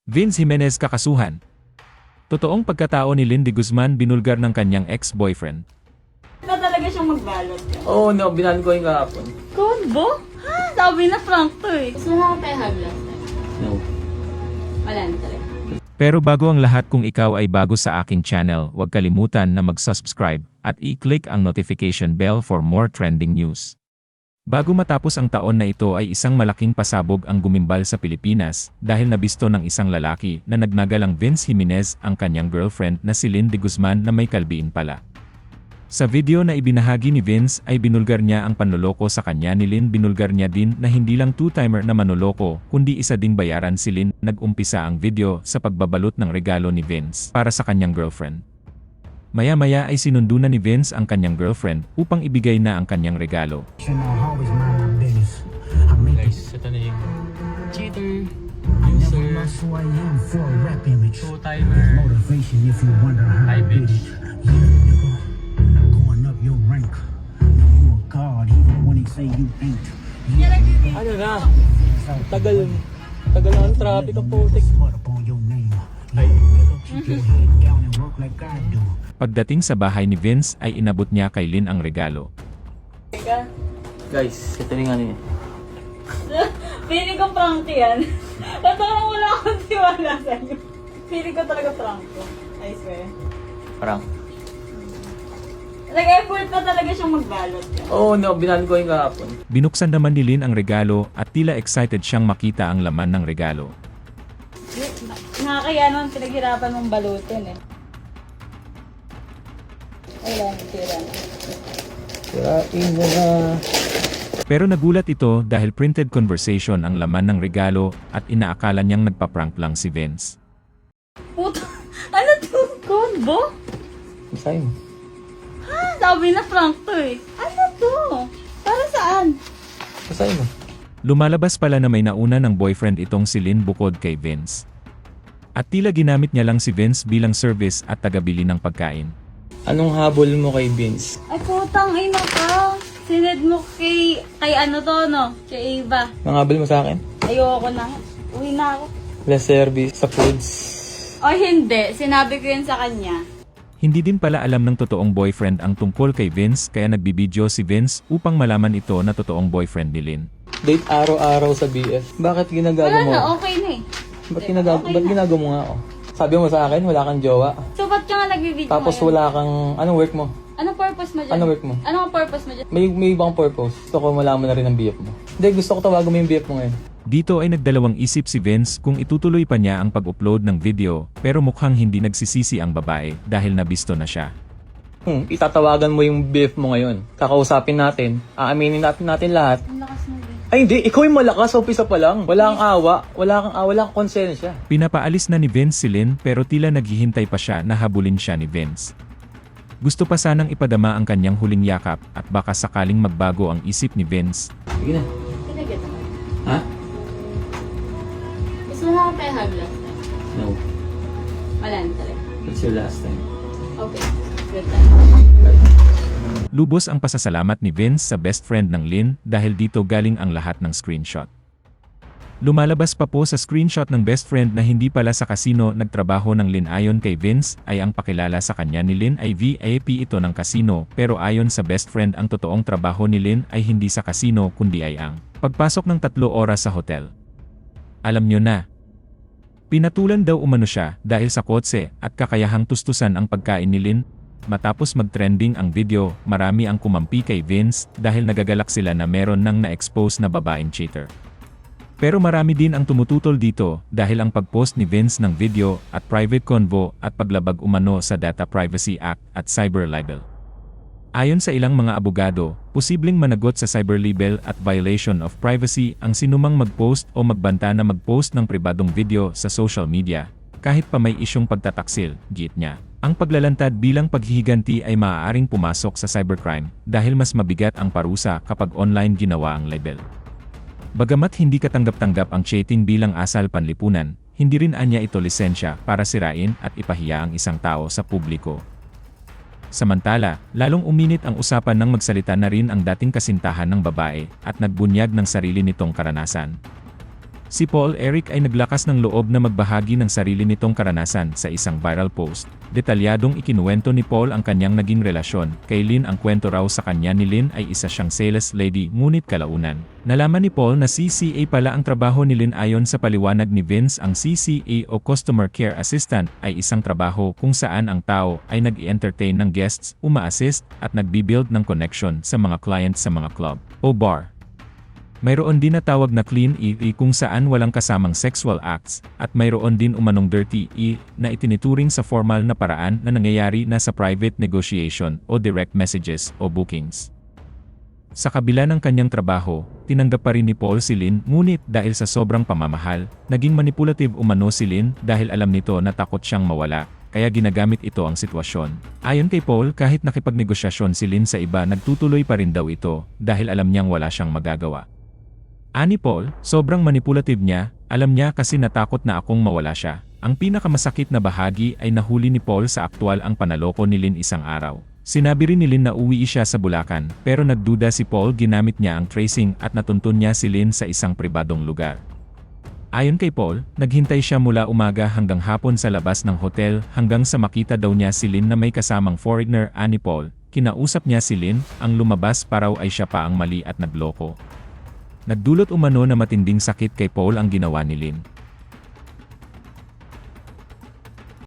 Vince Jimenez kakasuhan. Totoong pagkatao ni Lynn de Guzman binulgar ng kanyang ex-boyfriend. Na talaga siyang magbalot. Oo, no, binaan ko yung kahapon. Combo? Ha? Sabi na Frank to eh. Gusto na tayo hug last time. No. Wala na talaga. Pero bago ang lahat, kung ikaw ay bago sa aking channel, huwag kalimutan na mag-subscribe at i-click ang notification bell for more trending news. Bago matapos ang taon na ito ay isang malaking pasabog ang gumimbal sa Pilipinas dahil nabisto ng isang lalaki na nagnagalang Vince Jimenez ang kanyang girlfriend na si Lynn de Guzman na may kalbiin pala. Sa video na ibinahagi ni Vince ay binulgar niya ang panloloko sa kanya ni Lynn. Binulgar niya din na hindi lang two-timer na manloloko kundi isa ding bayaran si Lynn. Nag-umpisa ang video sa pagbabalot ng regalo ni Vince para sa kanyang girlfriend. Maya-maya ay sinundo na ni Vince ang kanyang girlfriend upang ibigay na ang kanyang regalo. Guys, ito na yung cheater, user, two-timer, high bitch. Ano na? Tagal na ang traffic ang putik. Pagdating sa bahay ni Vince ay inabot niya kay Lynn ang regalo. Teka. Guys, ito na yung ano yun. Feeling ko Frank yan. Ba't parang wala akong tiwala sa'yo? Feeling ko talaga Frank to. I swear. Parang, Nag-effort pa talaga siyang magbalot. oo, no, binaan ko yung kahapon. Binuksan naman ni Lynn ang regalo at tila excited siyang makita ang laman ng regalo. Nakakaya naman pinaghirapan mong balutin eh. Ayun, tira na. Sirain mo na. Pero nagulat ito dahil printed conversation ang laman ng regalo at inaakala niyang nagpa-prank lang si Vince. Puta, ano to? Combo? Basahin mo. Ha? Sabi na Frank to eh. Ano to? Para saan? Basahin mo. Lumalabas pala na may nauna ng boyfriend itong si Lynn bukod kay Vince. At tila ginamit niya lang si Vince bilang service at tagabili ng pagkain. Anong habol mo kay Vince? Ay putang ina ka. Sined mo kay ano to no? Kay Ava. Manghabol mo sa akin? Ayoko na. Uwi na ako. Less service sa foods. O hindi, sinabi ko yun sa kanya. Hindi din pala alam ng totoong boyfriend ang tungkol kay Vince kaya nagbibideo si Vince upang malaman ito na totoong boyfriend ni Lynn. Date araw-araw sa BF. Bakit ginagawa Wala mo? na, okay na eh. Ba't ginagawa mo nga ako? Sabi mo sa akin, wala kang jowa. So ba't ka nga nagbibideo Tapos ngayon? wala kang, anong work mo? Anong purpose mo dyan? Ano work mo? Anong purpose mo dyan? May ibang purpose. Gusto ko malaman na rin ang BF mo. Hindi, gusto ko tawagan mo yung BF mo ngayon. Dito ay nagdalawang isip si Vince kung itutuloy pa niya ang pag-upload ng video pero mukhang hindi nagsisisi ang babae dahil nabisto na siya. Itatawagan mo yung BF mo ngayon. Kakausapin natin. Aaminin natin lahat. Ang lakas mo din. Ay hindi, ikaw yung malakas. Umpisa pa lang. Wala kang awa. Wala kang konsensya. Pinapaalis na ni Vince si Lynn pero tila naghihintay pa siya na habulin siya ni Vince. Gusto pa sanang ipadama ang kanyang huling yakap at baka sakaling magbago ang isip ni Vince. Sige na. Pinagyan ako. Ha? Gusto na tayo hug last time. No. Wala na talaga. That's your last time. Okay. Good time. Bye. Lubos ang pasasalamat ni Vince sa best friend ng Lynn dahil dito galing ang lahat ng screenshot. Lumalabas pa po sa screenshot ng best friend na hindi pala sa casino nagtrabaho ng Lynn. Ayon kay Vince ay ang pakilala sa kanya ni Lynn ay VIP ito ng casino pero ayon sa best friend ang totoong trabaho ni Lynn ay hindi sa casino kundi ay ang pagpasok ng 3 oras sa hotel. Alam nyo na. Pinatulan daw umano siya dahil sa kotse at kakayahang tustusan ang pagkain ni Lynn. Matapos mag-trending ang video, marami ang kumampi kay Vince dahil nagagalak sila na meron nang na-expose na babaeng cheater. Pero marami din ang tumututol dito dahil ang pag-post ni Vince ng video at private convo at paglabag umano sa Data Privacy Act at cyber libel. Ayon sa ilang mga abogado, posibleng managot sa cyber libel at violation of privacy ang sinumang mag-post o magbanta na mag-post ng pribadong video sa social media, kahit pa may isyong pagtataksil, giit niya. Ang paglalantad bilang paghihiganti ay maaaring pumasok sa cybercrime dahil mas mabigat ang parusa kapag online ginawa ang libel. Bagamat hindi katanggap-tanggap ang cheating bilang asal panlipunan, hindi rin anya ito lisensya para sirain at ipahiya ang isang tao sa publiko. Samantala, lalong uminit ang usapan nang magsalita na rin ang dating kasintahan ng babae at nagbunyag ng sarili nitong karanasan. Si Paul Eric ay naglakas ng loob na magbahagi ng sarili nitong karanasan sa isang viral post. Detalyadong ikinuwento ni Paul ang kanyang naging relasyon. Kay Lynn ang kwento raw sa kanya ni Lynn ay isa siyang sales lady ngunit kalaunan. Nalaman ni Paul na CCA pala ang trabaho ni Lynn ayon sa paliwanag ni Vince. Ang CCA o Customer Care Assistant ay isang trabaho kung saan ang tao ay nag-i-entertain ng guests, uma-assist at nagbi-build ng connection sa mga clients sa mga club o bar. Mayroon din na tawag na clean E kung saan walang kasamang sexual acts, at mayroon din umanong dirty E na itinituring sa formal na paraan na nangyayari na sa private negotiation o direct messages o bookings. Sa kabila ng kanyang trabaho, tinanggap pa rin ni Paul si Lynn ngunit dahil sa sobrang pamamahal, naging manipulative umano si Lynn dahil alam nito na takot siyang mawala, kaya ginagamit ito ang sitwasyon. Ayon kay Paul, kahit nakipagnegosasyon si Lynn sa iba, nagtutuloy pa rin daw ito dahil alam niyang wala siyang magagawa. Ani Paul, sobrang manipulative niya, alam niya kasi natakot na akong mawala siya. Ang pinakamasakit na bahagi ay nahuli ni Paul sa aktwal ang panaloko ni Lynn isang araw. Sinabi rin ni Lynn na uwi siya sa Bulacan, pero nagduda si Paul, ginamit niya ang tracing at natuntun niya si Lynn sa isang pribadong lugar. Ayon kay Paul, naghintay siya mula umaga hanggang hapon sa labas ng hotel hanggang sa makita daw niya si Lynn na may kasamang foreigner. Ani Paul, kinausap niya si Lynn, ang lumabas pa raw ay siya pa ang mali at nagloko. Nagdulot umano na matinding sakit kay Paul ang ginawa ni Lynn.